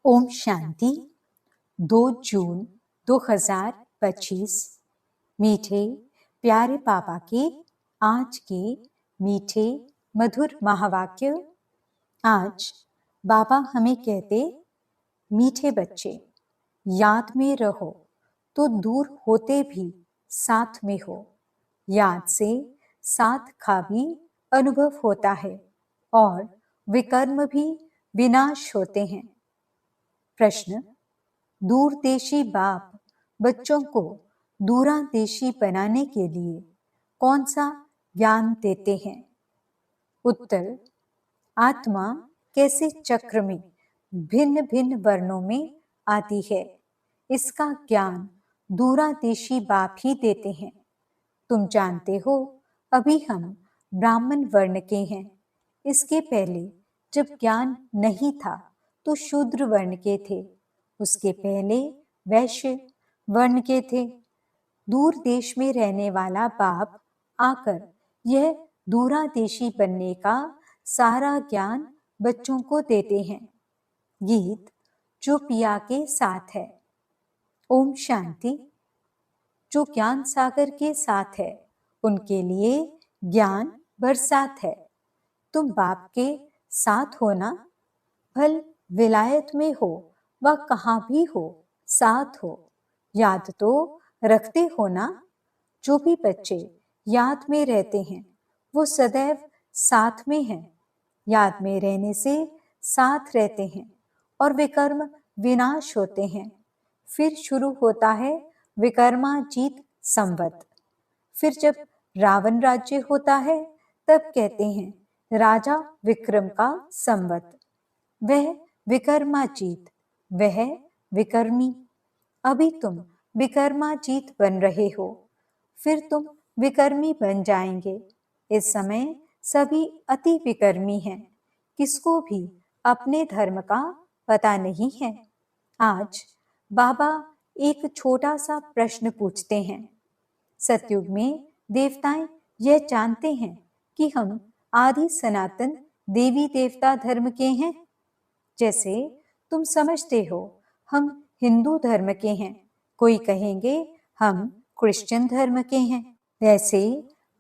ओम शांति। 2 जून 2025। मीठे प्यारे पापा के आज के मीठे मधुर महावाक्य। आज बाबा हमें कहते, मीठे बच्चे याद में रहो तो दूर होते भी साथ में हो। याद से साथ का भी अनुभव होता है और विकर्म भी विनाश होते हैं। प्रश्न: दूरदेशी बाप बच्चों को दूरादेशी बनाने के लिए कौन सा ज्ञान देते हैं? उत्तर: आत्मा कैसे चक्र में भिन्न भिन्न वर्णों में आती है, इसका ज्ञान दूरादेशी बाप ही देते हैं। तुम जानते हो, अभी हम ब्राह्मण वर्ण के हैं। इसके पहले जब ज्ञान नहीं था तो शूद्र वर्ण के थे, उसके पहले वैश्य वर्ण के थे। दूर देश में रहने वाला बाप आकर यह दूरादेशी बनने का सारा ज्ञान बच्चों को देते हैं। गीत जो पिया के साथ है। ओम शांति। जो ज्ञान सागर के साथ है उनके लिए ज्ञान बरसात है। तुम बाप के साथ हो ना, भल विलायत में हो व कहाँ भी हो, साथ हो। याद तो रखते हो ना। जो भी बच्चे याद में रहते हैं वो सदैव साथ में हैं। याद में रहने से साथ रहते हैं और विकर्म विनाश होते हैं। फिर शुरू होता है विकर्माजीत संवत। फिर जब रावण राज्य होता है तब कहते हैं राजा विक्रम का संवत। वह विकर्माजीत, वह विकर्मी। अभी तुम विकर्माजीत बन रहे हो, फिर तुम विकर्मी बन जाएंगे। इस समय सभी अति विकर्मी हैं, किसको भी अपने धर्म का पता नहीं है। आज बाबा एक छोटा सा प्रश्न पूछते हैं। सतयुग में देवताएं यह जानते हैं कि हम आदि सनातन देवी देवता धर्म के हैं। जैसे तुम समझते हो हम हिंदू धर्म के हैं, कोई कहेंगे हम क्रिश्चियन धर्म के हैं। वैसे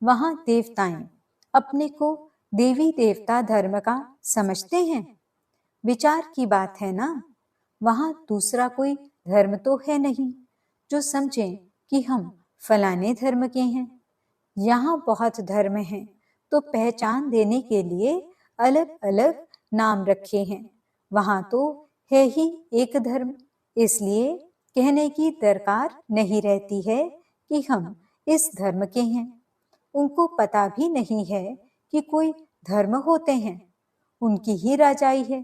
वहां देवताएं अपने को देवी देवता धर्म का समझते हैं। विचार की बात है ना। वहां दूसरा कोई धर्म तो है नहीं जो समझें कि हम फलाने धर्म के हैं। यहाँ बहुत धर्म हैं तो पहचान देने के लिए अलग अलग नाम रखे हैं। वहां तो है ही एक धर्म, इसलिए कहने की दरकार नहीं रहती है कि हम इस धर्म के हैं। उनको पता भी नहीं है कि कोई धर्म होते हैं, उनकी ही राजाई है।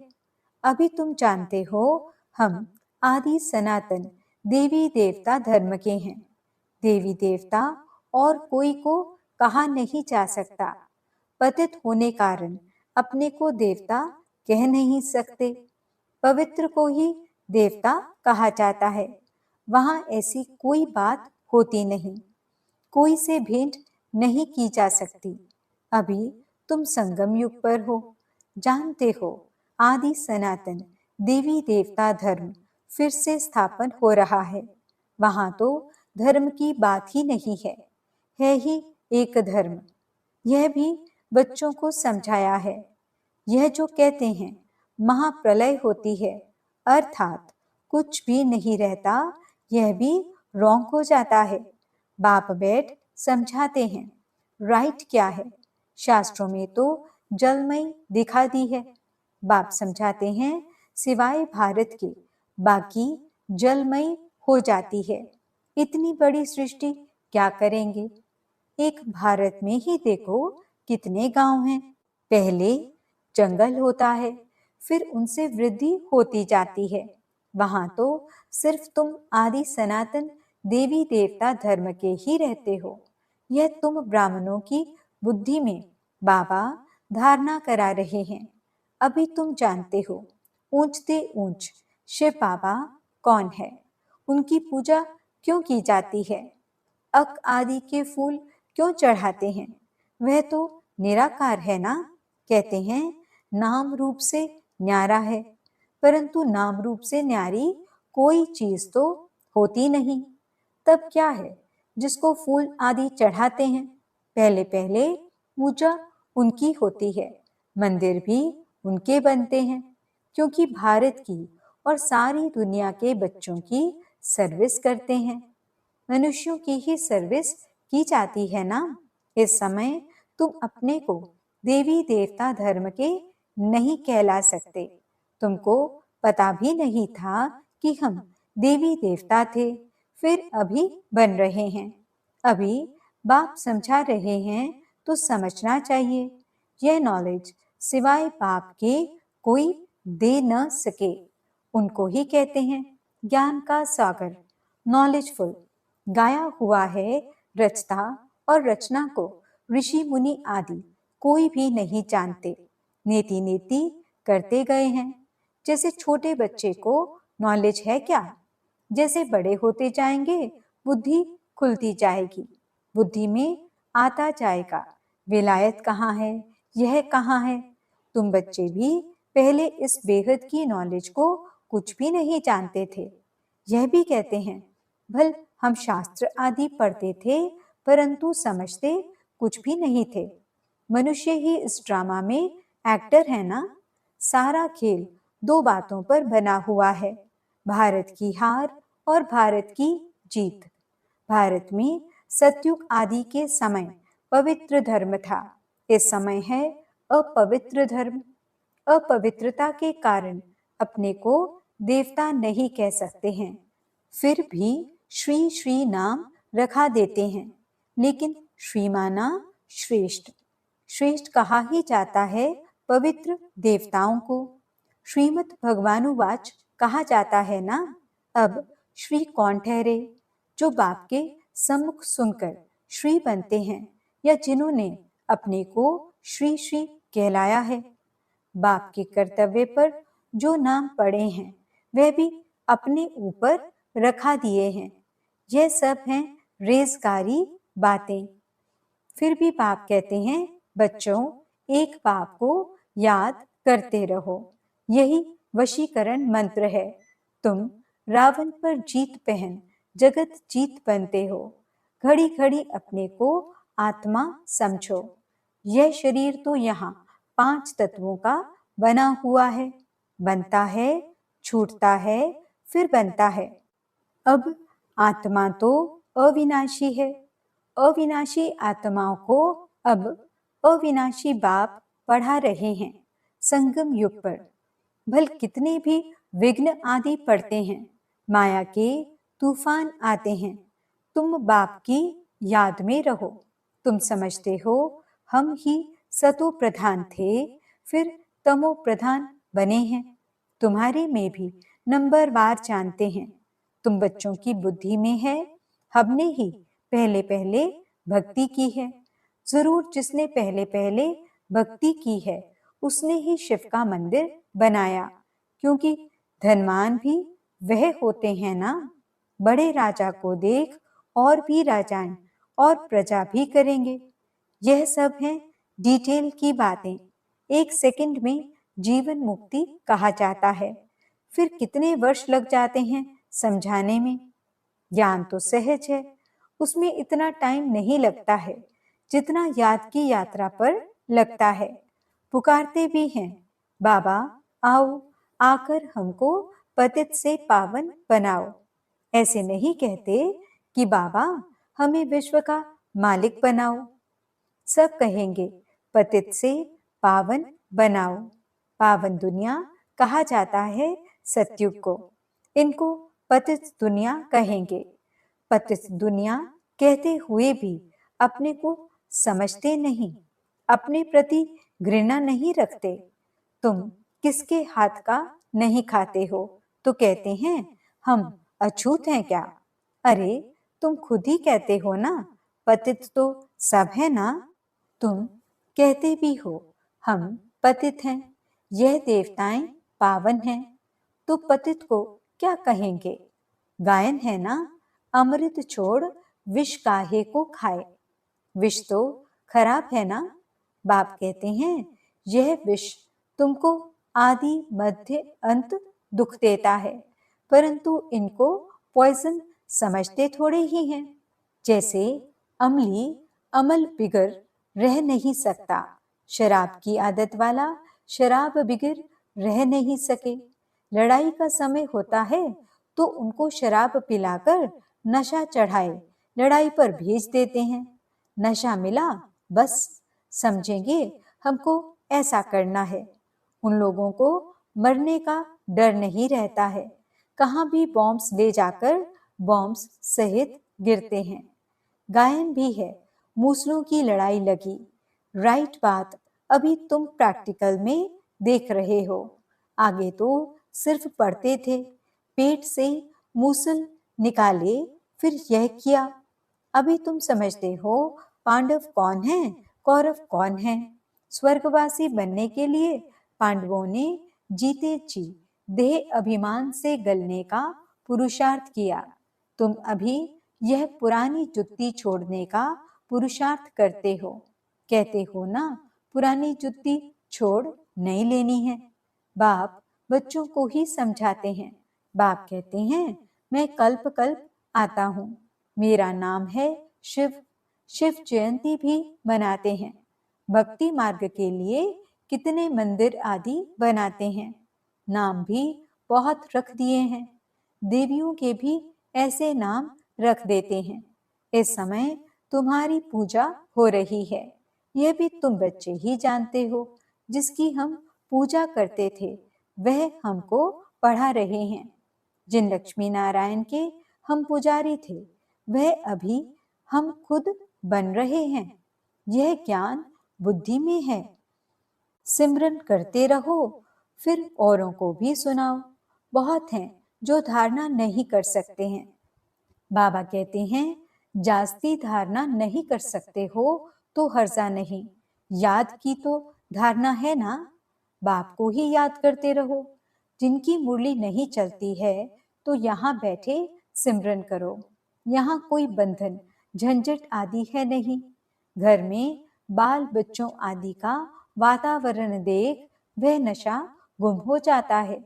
अभी तुम जानते हो हम आदि सनातन देवी देवता धर्म के हैं। देवी देवता और कोई को कहा नहीं जा सकता। पतित होने कारण अपने को देवता कह नहीं सकते। पवित्र को ही देवता कहा जाता है। वहां ऐसी कोई बात होती नहीं, कोई से भेंट नहीं की जा सकती। अभी तुम संगम युग पर हो। जानते हो आदि सनातन देवी देवता धर्म फिर से स्थापन हो रहा है। वहां तो धर्म की बात ही नहीं है ही एक धर्म। यह भी बच्चों को समझाया है। यह जो कहते हैं महाप्रलय होती है अर्थात कुछ भी नहीं रहता, यह भी रॉन्ग हो जाता है। बाप बैठ समझाते हैं राइट क्या है। शास्त्रों में तो जलमय दिखा दी है। बाप समझाते हैं सिवाय भारत के बाकी जलमय हो जाती है। इतनी बड़ी सृष्टि क्या करेंगे। एक भारत में ही देखो कितने गांव हैं। पहले जंगल होता है, फिर उनसे वृद्धि होती जाती है। वहां तो सिर्फ तुम आदि सनातन देवी देवता धर्म के ही रहते हो। यह तुम ब्राह्मणों की बुद्धि में बाबा धारणा करा रहे हैं। अभी तुम जानते हो ऊंचते ऊंच शिव बाबा कौन है, उनकी पूजा क्यों की जाती है, अक आदि के फूल क्यों चढ़ाते हैं। वह तो निराकार है ना। कहते हैं नाम रूप से न्यारा है। परंतु नाम रूप से न्यारी कोई चीज तो होती नहीं। तब क्या है जिसको फूल आदि चढ़ाते हैं? पहले पहले पूजा उनकी होती है, मंदिर भी उनके बनते हैं, क्योंकि भारत की और सारी दुनिया के बच्चों की सर्विस करते हैं। मनुष्यों की ही सर्विस की जाती है ना। इस समय तुम अपने को देवी देवता धर्म के नहीं कहला सकते। तुमको पता भी नहीं था कि हम देवी देवता थे, फिर अभी बन रहे हैं। अभी बाप समझा रहे हैं तो समझना चाहिए। यह नॉलेज सिवाय बाप के कोई दे न सके। उनको ही कहते हैं ज्ञान का सागर, नॉलेजफुल। गाया हुआ है रचता और रचना को ऋषि मुनि आदि कोई भी नहीं जानते, नेति नेति करते गए हैं। जैसे छोटे बच्चे को नॉलेज है क्या, जैसे बड़े होते जाएंगे बुद्धि खुलती जाएगी, बुद्धि में आता जाएगा विलायत कहाँ है, यह कहाँ है। तुम बच्चे भी पहले इस बेहद की नॉलेज को कुछ भी नहीं जानते थे। यह भी कहते हैं भल हम शास्त्र आदि पढ़ते थे परंतु समझते कुछ भी नहीं थे। मनुष्य ही इस ड्रामा में एक्टर है ना। सारा खेल दो बातों पर बना हुआ है, भारत की हार और भारत की जीत। भारत में सतयुग आदि के समय पवित्र धर्म था, इस समय है अपवित्र धर्म। अपवित्रता के कारण अपने को देवता नहीं कह सकते हैं, फिर भी श्री श्री नाम रखा देते हैं। लेकिन श्री माना श्रेष्ठ, श्रेष्ठ कहा ही जाता है पवित्र देवताओं को। श्रीमद् भगवानुवाच कहा जाता है ना। अब श्री कौन ठहरे? जो बाप के सम्मुख सुनकर श्री बनते हैं या जिन्होंने अपने को श्री श्री कहलाया है। बाप के कर्तव्य पर जो नाम पड़े हैं वह भी अपने ऊपर रखा दिए हैं। यह सब हैं रेजगारी बातें। फिर भी बाप कहते हैं बच्चों एक बाप को याद करते रहो, यही वशीकरण मंत्र है। तुम रावण पर जीत पहन जगत जीत बनते हो। घड़ी घड़ी अपने को आत्मा समझो। यह शरीर तो यहाँ 5 तत्वों का बना हुआ है, बनता है, छूटता है, फिर बनता है। अब आत्मा तो अविनाशी है, अविनाशी आत्माओं को अब अविनाशी बाप पढ़ा रहे हैं संगम युग पर। भल कितने भी विघ्न आदि पड़ते हैं, माया के तूफान आते हैं, तुम बाप की याद में रहो। तुम समझते हो हम ही सतो प्रधान थे, फिर तमो प्रधान बने हैं। तुम्हारे में भी नंबरवार जानते हैं। तुम बच्चों की बुद्धि में है, हमने ही पहले पहले भक्ति की है। जरूर जिसने पहले पहले भक्ति की है उसने ही शिव का मंदिर बनाया, क्योंकि धनवान भी वह होते हैं ना। बड़े राजा को देख और भी राजाएं और प्रजा भी करेंगे। यह सब है डिटेल की बातें। 1 सेकंड में जीवन मुक्ति कहा जाता है, फिर कितने वर्ष लग जाते हैं समझाने में। ज्ञान तो सहज है, उसमें इतना टाइम नहीं लगता है जितना याद की यात्रा पर लगता है। पुकारते भी हैं बाबा आओ, आकर हमको पतित से पावन बनाओ। ऐसे नहीं कहते कि बाबा हमें विश्व का मालिक बनाओ। सब कहेंगे पतित से पावन बनाओ। पावन दुनिया कहा जाता है सतयुग को, इनको पतित दुनिया कहेंगे। पतित दुनिया कहते हुए भी अपने को समझते नहीं, अपने प्रति घृणा नहीं रखते। तुम किसके हाथ का नहीं खाते हो तो कहते हैं हम अछूत हैं क्या? अरे तुम खुद ही कहते हो ना पतित तो सब है ना। तुम कहते भी हो हम पतित हैं, यह देवताएं पावन हैं, तो पतित को क्या कहेंगे? गायन है ना, अमृत छोड़ विष काहे को खाए। विष तो खराब है ना। बाप कहते हैं यह विष तुमको आदि मध्य अंत दुख देता है, परंतु इनको पॉइजन समझते थोड़े ही हैं। जैसे अमली अमल बिगर रह नहीं सकता, शराब की आदत वाला शराब बिगर रह नहीं सके। लड़ाई का समय होता है तो उनको शराब पिलाकर नशा चढ़ाए लड़ाई पर भेज देते हैं। नशा मिला बस समझेंगे हमको ऐसा करना है। उन लोगों को मरने का डर नहीं रहता है, कहाँ भी बॉम्ब्स ले जाकर बॉम्ब्स सहित गिरते हैं। गायन भी है, मूसलों की लड़ाई लगी। राइट बात अभी तुम प्रैक्टिकल में देख रहे हो। आगे तो सिर्फ पढ़ते थे, पेट से मूसल निकाले फिर यह किया। अभी तुम समझते हो पांडव कौन है, कौरव कौन है। स्वर्गवासी बनने के लिए पांडवों ने जीते जी देह अभिमान से गलने का पुरुषार्थ किया। तुम अभी यह पुरानी जुत्ती छोड़ने का पुरुषार्थ करते हो। कहते हो ना पुरानी जुत्ती छोड़ नहीं लेनी है। बाप बच्चों को ही समझाते हैं। बाप कहते हैं मैं कल्प कल्प आता हूँ, मेरा नाम है शिव। शिव जयंती भी मनाते हैं। भक्ति मार्ग के लिए कितने मंदिर आदि बनाते हैं, नाम भी बहुत रख दिए हैं। देवियों के भी ऐसे नाम रख देते हैं। इस समय तुम्हारी पूजा हो रही है, यह भी तुम बच्चे ही जानते हो। जिसकी हम पूजा करते थे वह हमको पढ़ा रहे हैं। जिन लक्ष्मी नारायण के हम पुजारी थे वह अभी हम खुद बन रहे हैं। यह ज्ञान बुद्धि में है। सिमरन करते रहो फिर औरों को भी सुनाओ। बहुत हैं जो धारणा नहीं कर सकते हैं। बाबा कहते हैं जास्ती धारणा नहीं कर सकते हो तो हर्जा नहीं, याद की तो धारणा है ना। बाप को ही याद करते रहो। जिनकी मुरली नहीं चलती है तो यहाँ बैठे सिमरन करो। यहाँ कोई बंधन झंझट आदि है नहीं। घर में बाल बच्चों आदि का वातावरण देख वह नशा गुम हो जाता है।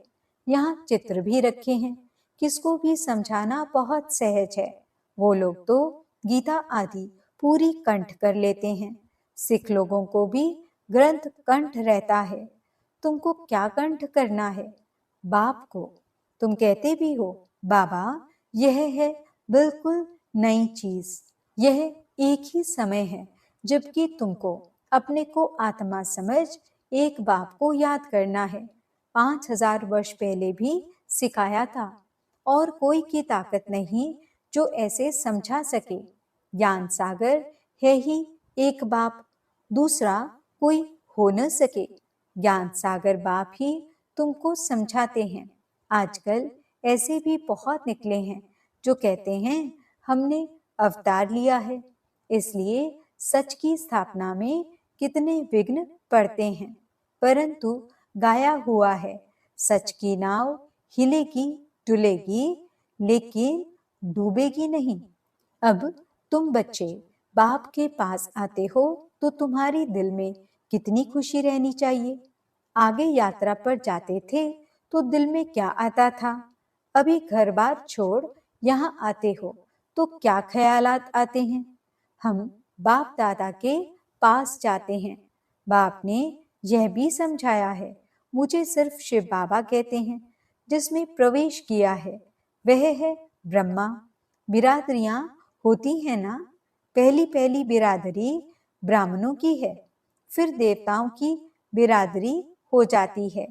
यहाँ चित्र भी रखे हैं, किसको भी समझाना बहुत सहज है। वो लोग तो गीता आदि पूरी कंठ कर लेते हैं। सिख लोगों को भी ग्रंथ कंठ रहता है। तुमको क्या कंठ करना है? बाप को। तुम कहते भी हो बाबा यह है बिल्कुल नई चीज, यह एक ही समय है, जबकि तुमको अपने को आत्मा समझ एक बाप को याद करना है। 5000 वर्ष पहले भी सिखाया था और कोई की ताकत नहीं जो ऐसे समझा सके। ज्ञान सागर है ही एक बाप, दूसरा कोई हो न सके। ज्ञान सागर बाप ही तुमको समझाते हैं। आजकल ऐसे भी बहुत निकले हैं जो कहते हैं हमने अवतार लिया है, इसलिए सच की स्थापना में कितने विघ्न पड़ते हैं। परंतु गाया हुआ है सच की नाव हिलेगी डुलेगी लेकिन डूबेगी नहीं। अब तुम बच्चे बाप के पास आते हो तो तुम्हारी दिल में कितनी खुशी रहनी चाहिए। आगे यात्रा पर जाते थे तो दिल में क्या आता था? अभी घर बार छोड़ यहाँ आते हो तो क्या ख्यालात आते हैं? हम बाप दादा के पास जाते हैं। बाप ने यह भी समझाया है, मुझे सिर्फ शिव बाबा कहते हैं। जिसमें प्रवेश किया है वह है ब्रह्मा। बिरादरियां होती है ना, पहली पहली बिरादरी ब्राह्मणों की है, फिर देवताओं की बिरादरी हो जाती है।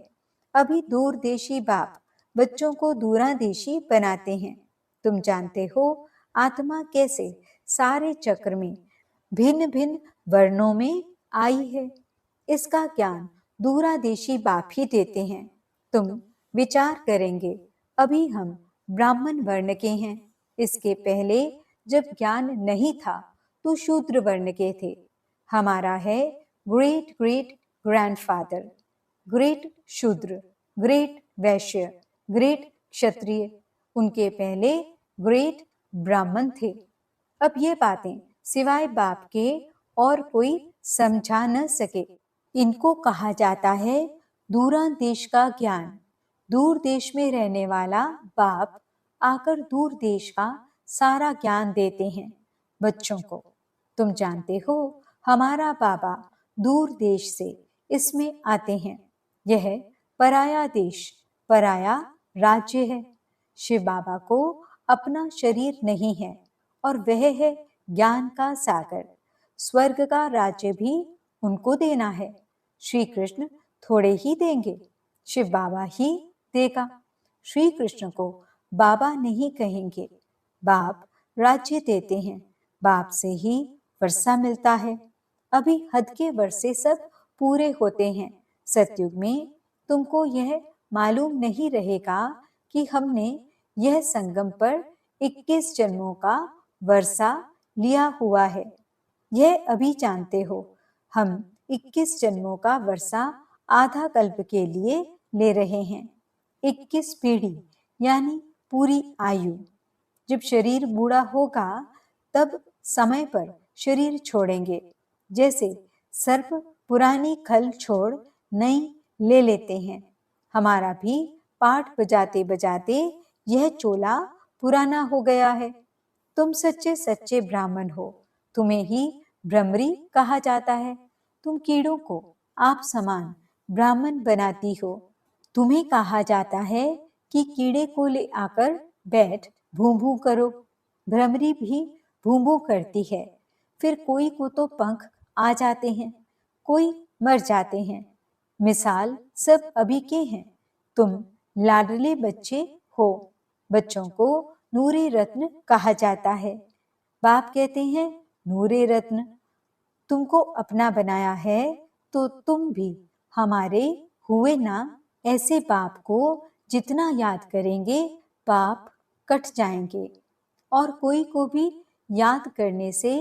अभी दूरदेशी बाप बच्चों को दूरादेशी बनाते हैं। तुम जानते हो आत्मा कैसे सारे चक्र में भिन्न भिन्न वर्णों में आई है। इसका ज्ञान दूरादेशी बाप ही देते हैं। तुम विचार करेंगे अभी हम ब्राह्मण वर्ण के हैं। इसके पहले जब ज्ञान नहीं था तो शूद्र वर्ण के थे। हमारा है ग्रेट ग्रेट ग्रैंडफादर, ग्रेट शूद्र, ग्रेट वैश्य, ग्रेट क्षत्रिय, उनके पहले ग्रेट ब्राह्मण थे। अब ये बातें सिवाय बाप के और कोई समझा न सके। इनको कहा जाता है दूरांदेश का ज्ञान। दूर देश में रहने वाला बाप आकर दूर देश का सारा ज्ञान देते हैं बच्चों को। तुम जानते हो हमारा बाबा दूर देश से इसमें आते हैं। यह पराया देश, पराया राज्य है। शिव बाबा को अपना शरीर नहीं है और वह है ज्ञान का सागर। स्वर्ग का राज्य भी उनको देना है। श्री कृष्ण थोड़े ही देंगे, शिव बाबा ही देगा। श्री कृष्ण को बाबा नहीं कहेंगे, बाप राज्य देते हैं। बाप से ही वर्षा मिलता है। अभी हद के वर्षे सब पूरे होते हैं। सतयुग में तुमको यह मालूम नहीं रहेगा कि हमने यह संगम पर 21 जन्मों का वर्षा लिया हुआ है। यह अभी जानते हो, हम 21 जन्मों का वर्षा आधा कल्प के लिए ले रहे हैं। 21 पीढ़ी यानी पूरी आयु। जब शरीर बूढ़ा होगा तब समय पर शरीर छोड़ेंगे। जैसे सर्प पुरानी खल छोड़ नई ले लेते हैं, हमारा भी पाठ बजाते बजाते यह चोला पुराना हो गया है। तुम सच्चे सच्चे ब्राह्मण हो, तुम्हें ही भ्रमरी कहा जाता है। तुम कीड़ों को आप समान ब्राह्मण बनाती हो। तुम्हें कहा जाता है कि कीड़े को ले आकर बैठ भूं भूं करो। भ्रमरी भी भूं भूं करती है। फिर कोई को तो पंख आ जाते हैं, कोई मर जाते हैं। मिसाल सब अभी के हैं। तुम लाडले बच्चे हो। बच्चों को नूरे रत्न कहा जाता है। बाप कहते हैं नूरे रत्न, तुमको अपना बनाया है तो तुम भी हमारे हुए ना। ऐसे बाप को जितना याद करेंगे पाप कट जाएंगे, और कोई को भी याद करने से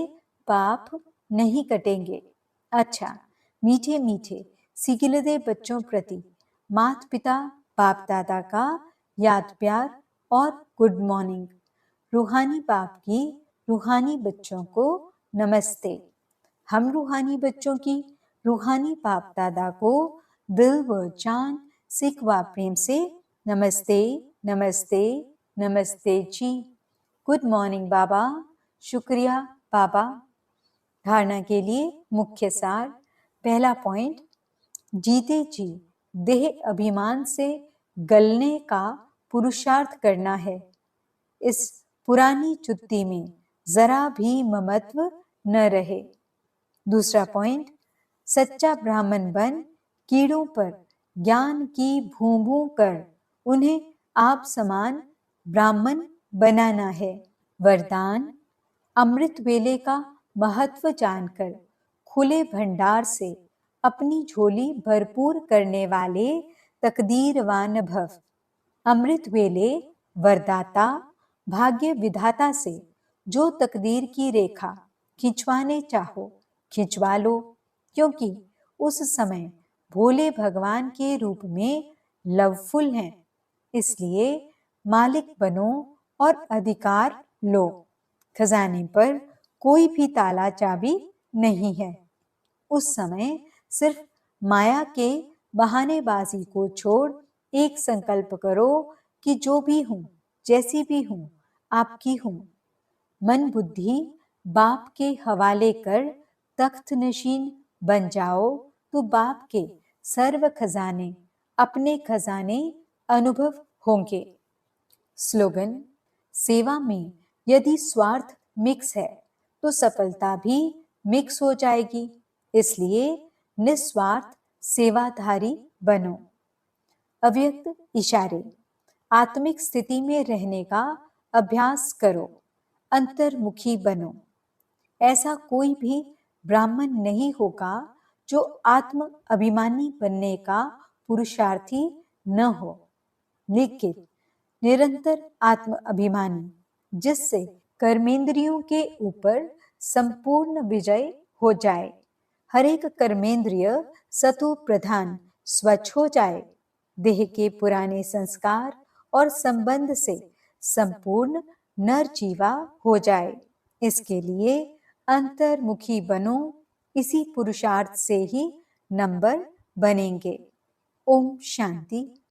पाप नहीं कटेंगे। अच्छा, मीठे मीठे सिगिलदे बच्चों प्रति माता पिता बाप दादा का याद प्यार और गुड मॉर्निंग। रूहानी बाप की रूहानी बच्चों को नमस्ते। हम रूहानी बच्चों की रूहानी बाप दादा को दिल व जान सिख व प्रेम से नमस्ते नमस्ते नमस्ते जी। गुड मॉर्निंग बाबा। शुक्रिया बाबा। धारणा के लिए मुख्य सार। पहला पॉइंट, जीते जी देह अभिमान से गलने का पुरुषार्थ करना है। इस पुरानी चुत्ती में जरा भी ममत्व न रहे। दूसरा पॉइंट, सच्चा ब्राह्मण बन कीड़ों पर ज्ञान की भूं भूं कर उन्हें आप समान ब्राह्मण बनाना है। वरदान, अमृत वेले का महत्व जानकर खुले भंडार से अपनी झोली भरपूर करने वाले तकदीरवान भव। अमृत वेले वरदाता भाग्य विधाता से जो तकदीर की रेखा खिंचवाने चाहो खिंचवा लो, क्योंकि उस समय भोले भगवान के रूप में लवफुल हैं। इसलिए मालिक बनो और अधिकार लो। खजाने पर कोई भी ताला चाबी नहीं है। उस समय सिर्फ माया के बहानेबाजी को छोड़ एक संकल्प करो कि जो भी हूं, जैसी भी हूं, आपकी हूं। मन बुद्धि बाप के हवाले कर तख्त नशीन बन जाओ तो बाप के सर्व खजाने अपने खजाने अनुभव होंगे। स्लोगन, सेवा में यदि स्वार्थ मिक्स है तो सफलता भी मिक्स हो जाएगी। इसलिए निस्वार्थ सेवाधारी बनो। अव्यक्त इशारे, आत्मिक स्थिति में रहने का अभ्यास करो। अंतर्मुखी बनो। ऐसा कोई भी ब्राह्मण नहीं होगा जो आत्म अभिमानी बनने का पुरुषार्थी न हो, लेकिन निरंतर आत्म अभिमानी, जिससे कर्मेंद्रियों के ऊपर संपूर्ण विजय हो जाए। हर एक कर्मेंद्रिय सतो प्रधान स्वच्छ हो जाए। देह के पुराने संस्कार और संबंध से संपूर्ण नर जीवा हो जाए। इसके लिए अंतर्मुखी बनो। इसी पुरुषार्थ से ही नंबर बनेंगे। ओम शांति।